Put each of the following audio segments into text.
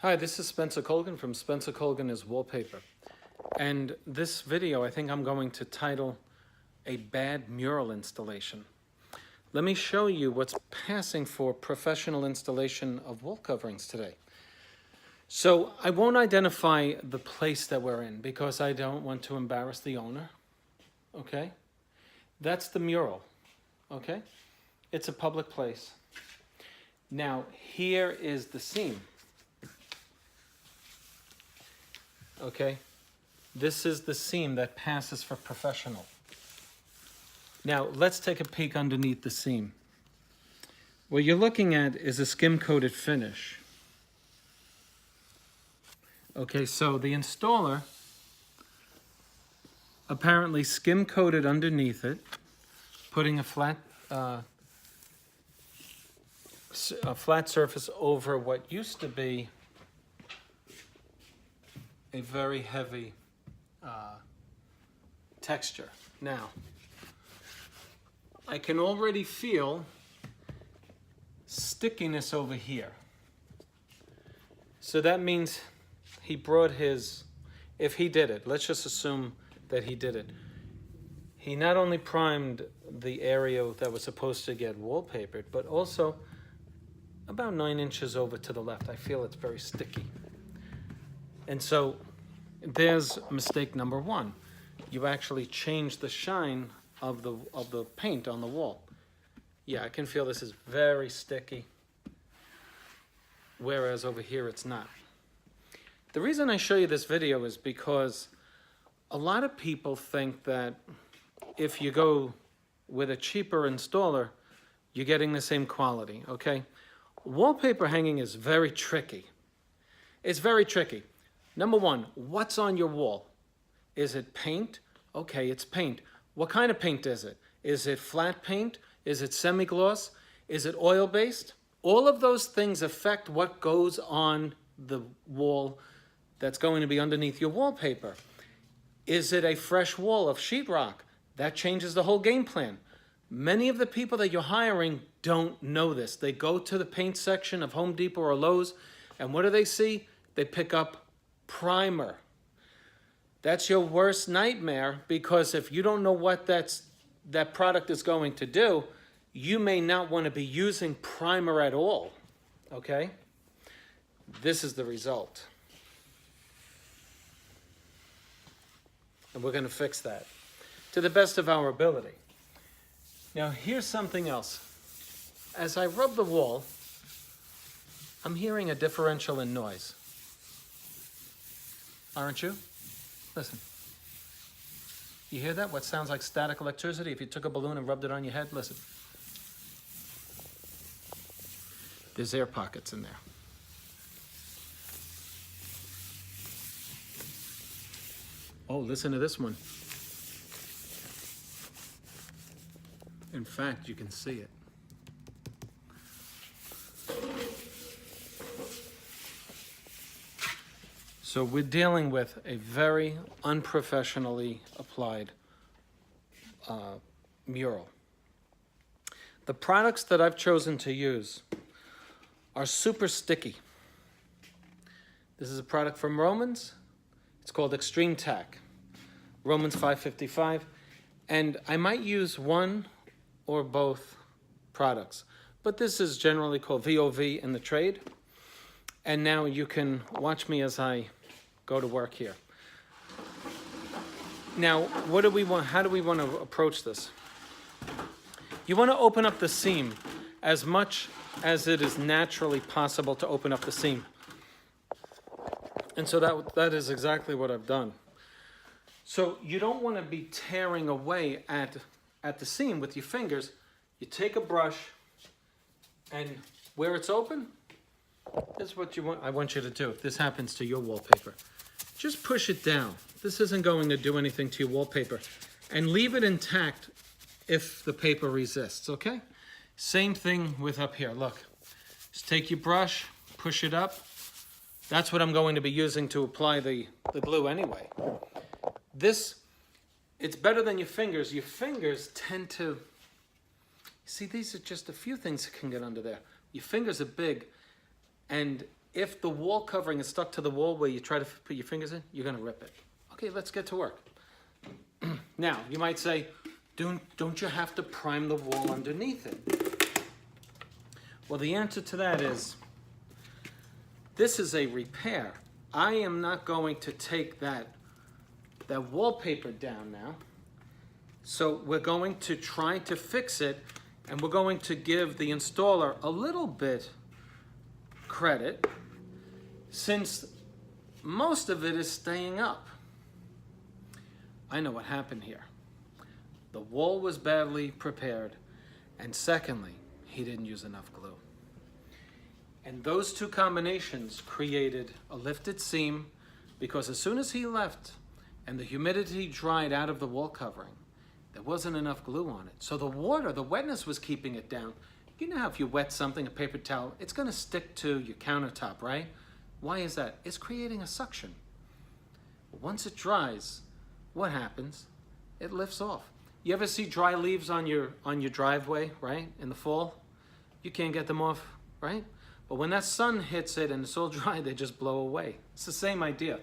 Hi, this is Spencer Colgan from Spencer Colgan is Wallpaper. And this video I think I'm going to title A Bad Mural Installation. Let me show you what's passing for professional installation of wall coverings today. So I won't identify the place that we're in because I don't want to embarrass the owner, okay? That's the mural, okay? It's a public place. Now here is the seam. Okay, this is the seam that passes for professional. Now let's take a peek underneath the seam. What you're looking at is a skim-coated finish. Okay, so the installer apparently skim-coated underneath it, putting a flat surface over what used to be a very heavy texture. Now, I can already feel stickiness over here. So that means he brought his, if he did it, let's just assume that he did it. He not only primed the area that was supposed to get wallpapered, but also about 9 inches over to the left. I feel it's very sticky. And so there's mistake number one. You actually changed the shine of the paint on the wall. Yeah, I can feel this is very sticky, whereas over here it's not. The reason I show you this video is because a lot of people think that if you go with a cheaper installer, you're getting the same quality, okay? Wallpaper hanging is very tricky. It's very tricky. Number one, what's on your wall? Is it paint? Okay, it's paint. What kind of paint is it? Is it flat paint? Is it semi-gloss? Is it oil-based? All of those things affect what goes on the wall that's going to be underneath your wallpaper. Is it a fresh wall of sheetrock? That changes the whole game plan. Many of the people that you're hiring don't know this. They go to the paint section of Home Depot or Lowe's, and what do they see? They pick up primer. That's your worst nightmare, because if you don't know what that product is going to do, you may not want to be using primer at all, okay? This is the result. And we're going to fix that to the best of our ability. Now here's something else. As I rub the wall, I'm hearing a differential in noise. Aren't you? Listen. You hear that? What sounds like static electricity? If you took a balloon and rubbed it on your head, listen. There's air pockets in there. Oh, listen to this one. In fact, you can see it. So we're dealing with a very unprofessionally applied mural. The products that I've chosen to use are super sticky. This is a product from Romans. It's called Extreme Tack, Romans 555. And I might use one or both products, but this is generally called VOV in the trade. And now you can watch me as I go to work here. Now, what do we want? How do we want to approach this? You want to open up the seam as much as it is naturally possible to open up the seam. And so that is exactly what I've done. So you don't want to be tearing away at the seam with your fingers. You take a brush, and where it's open, this is what I want you to do. If this happens to your wallpaper, just push it down. This isn't going to do anything to your wallpaper. And leave it intact if the paper resists, okay? Same thing with up here. Look, just take your brush, push it up. That's what I'm going to be using to apply the glue anyway. It's better than your fingers. Your fingers tend to, see, these are just a few things that can get under there. Your fingers are big, and if the wall covering is stuck to the wall where you try to put your fingers in, you're gonna rip it. Okay, let's get to work. Now, you might say, don't you have to prime the wall underneath it? Well, the answer to that is, this is a repair. I am not going to take that wallpaper down now. So we're going to try to fix it, and we're going to give the installer a little bit credit, since most of it is staying up. I know what happened here. The wall was badly prepared, and secondly, he didn't use enough glue. And those two combinations created a lifted seam, because as soon as he left and the humidity dried out of the wall covering, there wasn't enough glue on it. So the water, the wetness was keeping it down. You know how if you wet something, a paper towel, it's gonna stick to your countertop, right? Why is that? It's creating a suction. Once it dries, what happens? It lifts off. You ever see dry leaves on your driveway, right? In the fall? You can't get them off, right? But when that sun hits it and it's all dry, they just blow away. It's the same idea.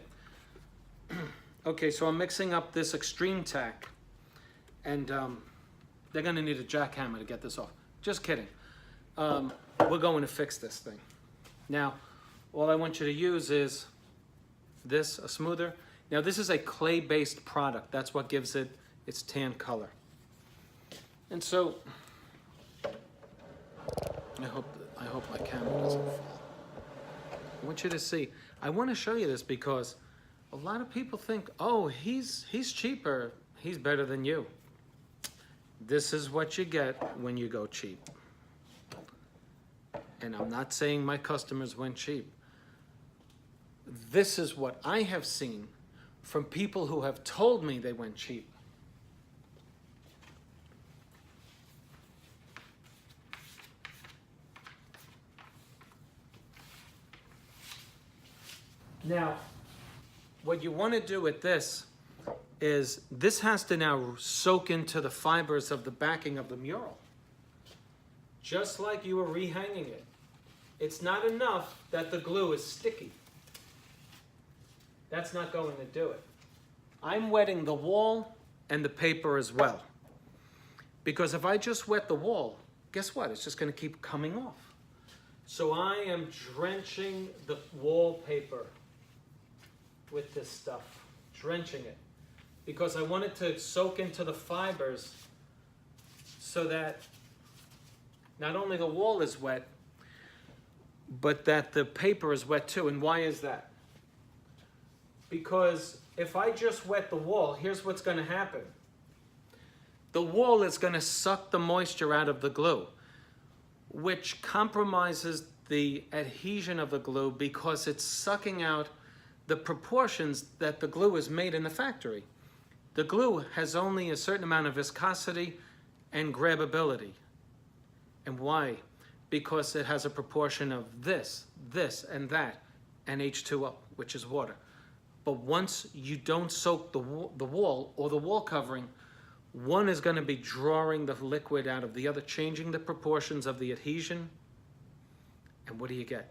Okay, so I'm mixing up this extreme tack, and they're gonna need a jackhammer to get this off. Just kidding. We're going to fix this thing. Now, all I want you to use is this, a smoother. Now, this is a clay-based product. That's what gives it its tan color. And so, I hope my camera doesn't fall. I want you to see. I want to show you this because a lot of people think, oh, he's cheaper. He's better than you. This is what you get when you go cheap. And I'm not saying my customers went cheap. This is what I have seen from people who have told me they went cheap. Now, what you want to do with this is, this has to now soak into the fibers of the backing of the mural. Just like you were rehanging it. It's not enough that the glue is sticky. That's not going to do it. I'm wetting the wall and the paper as well. Because if I just wet the wall, guess what? It's just going to keep coming off. So I am drenching the wallpaper with this stuff. Drenching it. Because I want it to soak into the fibers so that not only the wall is wet, but that the paper is wet too. And why is that? Because if I just wet the wall, here's what's going to happen. The wall is going to suck the moisture out of the glue, which compromises the adhesion of the glue because it's sucking out the proportions that the glue is made in the factory. The glue has only a certain amount of viscosity and grabbability. And why? Because it has a proportion of this, and that, and H2O, which is water. But once you don't soak the wall or the wall covering, one is going to be drawing the liquid out of the other, changing the proportions of the adhesion. And what do you get?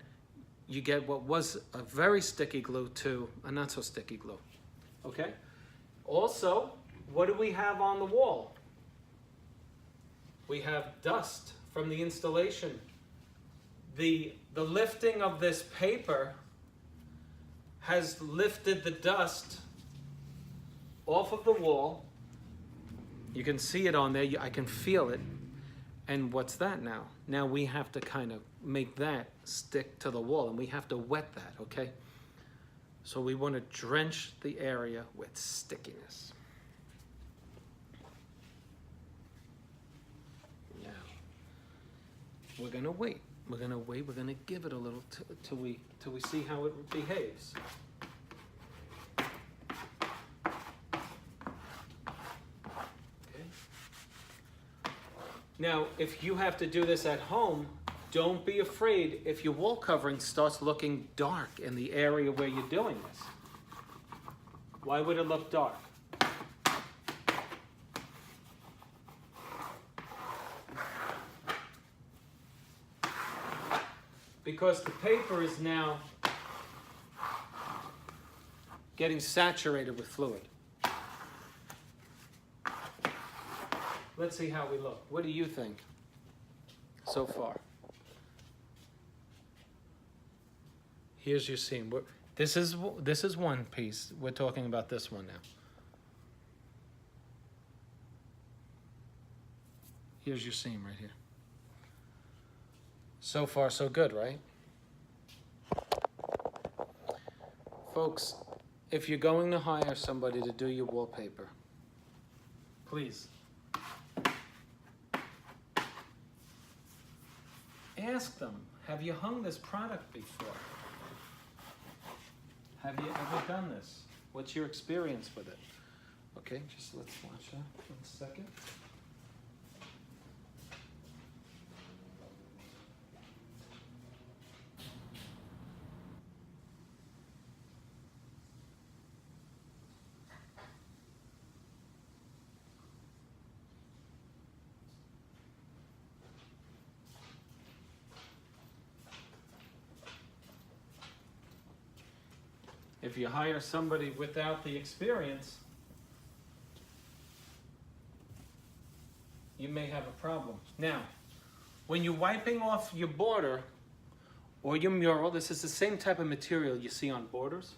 You get what was a very sticky glue to a not so sticky glue. Okay? Also, what do we have on the wall? We have dust from the installation. The lifting of this paper has lifted the dust off of the wall. You can see it on there. I can feel it. And what's that now? Now we have to kind of make that stick to the wall, and we have to wet that, okay? So we want to drench the area with stickiness. Now, we're going to wait. We're going to wait. We're going to give it a little till we see how it behaves. Now, if you have to do this at home, don't be afraid if your wall covering starts looking dark in the area where you're doing this. Why would it look dark? because the paper is now getting saturated with fluid. Let's see how we look. What do you think so far? Here's your seam. This is one piece. We're talking about this one now. Here's your seam right here. So far, so good, right? Folks, if you're going to hire somebody to do your wallpaper, please ask them, have you hung this product before? Have you ever done this? What's your experience with it? Okay, just let's watch that 1 second. If you hire somebody without the experience, you may have a problem. Now, when you're wiping off your border or your mural, this is the same type of material you see on borders.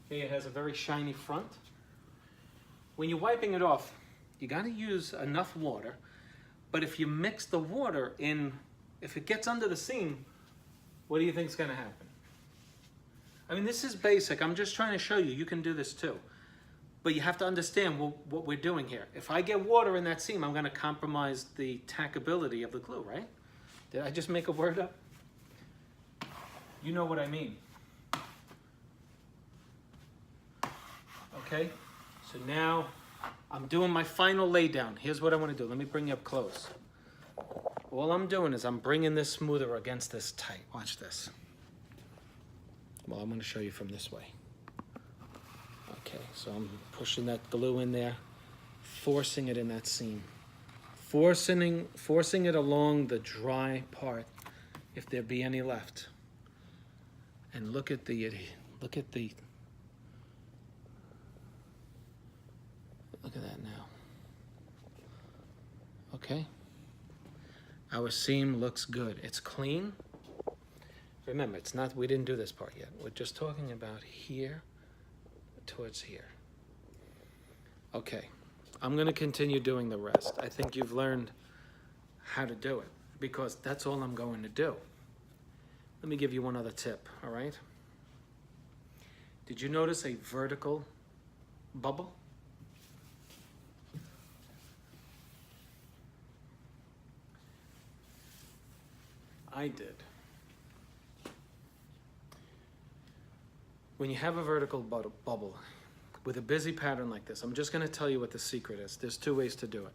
Okay, it has a very shiny front. When you're wiping it off, you got to use enough water, but if you mix the water in, if it gets under the seam, what do you think is going to happen? I mean, this is basic. I'm just trying to show you. You can do this too. But you have to understand what we're doing here. If I get water in that seam, I'm going to compromise the tackability of the glue, right? Did I just make a word up? You know what I mean. Okay? So now I'm doing my final laydown. Here's what I want to do. Let me bring you up close. All I'm doing is I'm bringing this smoother against this tight. Watch this. Well, I'm going to show you from this way. Okay, so I'm pushing that glue in there, forcing it in that seam. Forcing it along the dry part, if there be any left. And look at that now. Okay? Our seam looks good. It's clean. Remember, it's not, we didn't do this part yet. We're just talking about here towards here. Okay, I'm gonna continue doing the rest. I think you've learned how to do it because that's all I'm going to do. Let me give you one other tip, all right? Did you notice a vertical bubble? I did. When you have a vertical bubble with a busy pattern like this, I'm just going to tell you what the secret is. There's two ways to do it.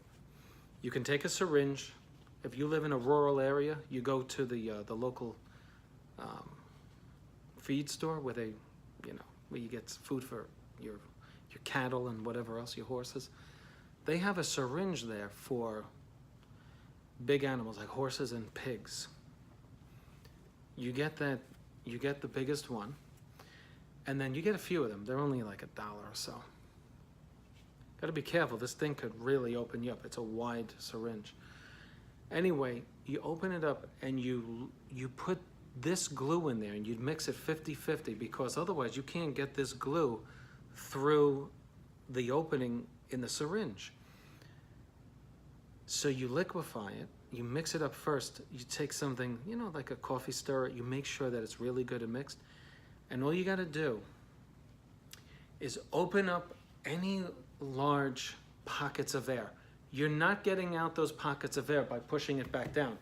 You can take a syringe. If you live in a rural area, you go to the local feed store where they, where you get food for your cattle and whatever else, your horses. They have a syringe there for big animals like horses and pigs. You get that, you get the biggest one. And then you get a few of them. They're only like $1 or so. Got to be careful. This thing could really open you up. It's a wide syringe. Anyway, you open it up and you put this glue in there and you mix it 50-50 because otherwise you can't get this glue through the opening in the syringe. So you liquefy it. You mix it up first. You take something, like a coffee stirrer. You make sure that it's really good and mixed. And all you got to do is open up any large pockets of air. You're not getting out those pockets of air by pushing it back down.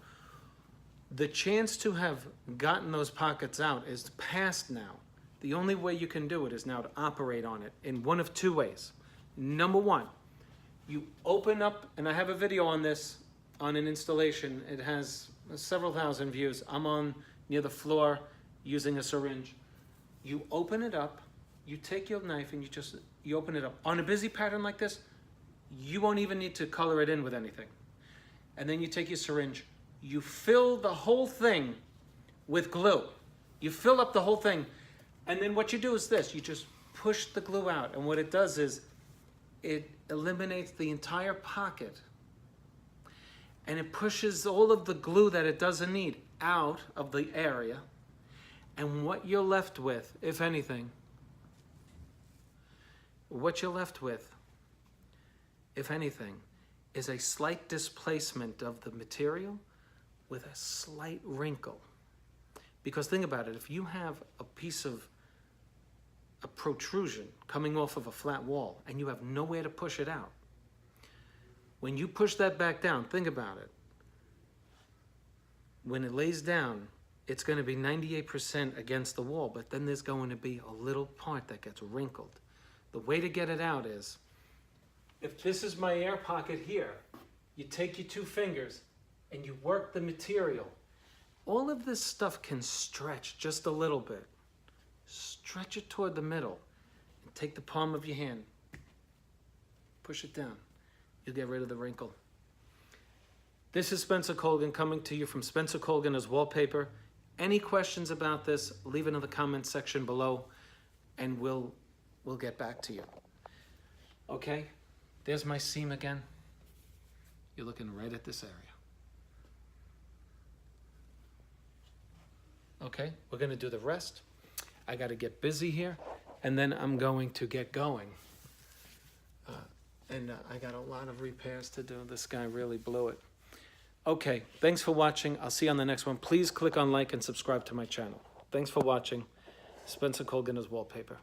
The chance to have gotten those pockets out is past now. The only way you can do it is now to operate on it in one of two ways. Number one, you open up, and I have a video on this on an installation. It has several thousand views. I'm on near the floor using a syringe. You open it up, you take your knife and you open it up. On a busy pattern like this, you won't even need to color it in with anything. And then you take your syringe, you fill the whole thing with glue. You fill up the whole thing, and then what you do is this, you just push the glue out, and what it does is it eliminates the entire pocket, and it pushes all of the glue that it doesn't need out of the area, and what you're left with, if anything, is a slight displacement of the material with a slight wrinkle. Because think about it, if you have a piece of a protrusion coming off of a flat wall and you have nowhere to push it out, when you push that back down, think about it. When it lays down, it's going to be 98% against the wall, but then there's going to be a little part that gets wrinkled. The way to get it out is, if this is my air pocket here, you take your 2 fingers and you work the material. All of this stuff can stretch just a little bit. Stretch it toward the middle and take the palm of your hand. Push it down. You'll get rid of the wrinkle. This is Spencer Colgan coming to you from Spencer Colgan as Wallpaper. Any questions about this, leave it in the comments section below and we'll get back to you. Okay, there's my seam again. You're looking right at this area. Okay, we're gonna do the rest. I gotta get busy here, and then I'm going to get going. I got a lot of repairs to do. This guy really blew it. Okay, thanks for watching. I'll see you on the next one. Please click on like and subscribe to my channel. Thanks for watching. Spencer Colgan is Wallpaper.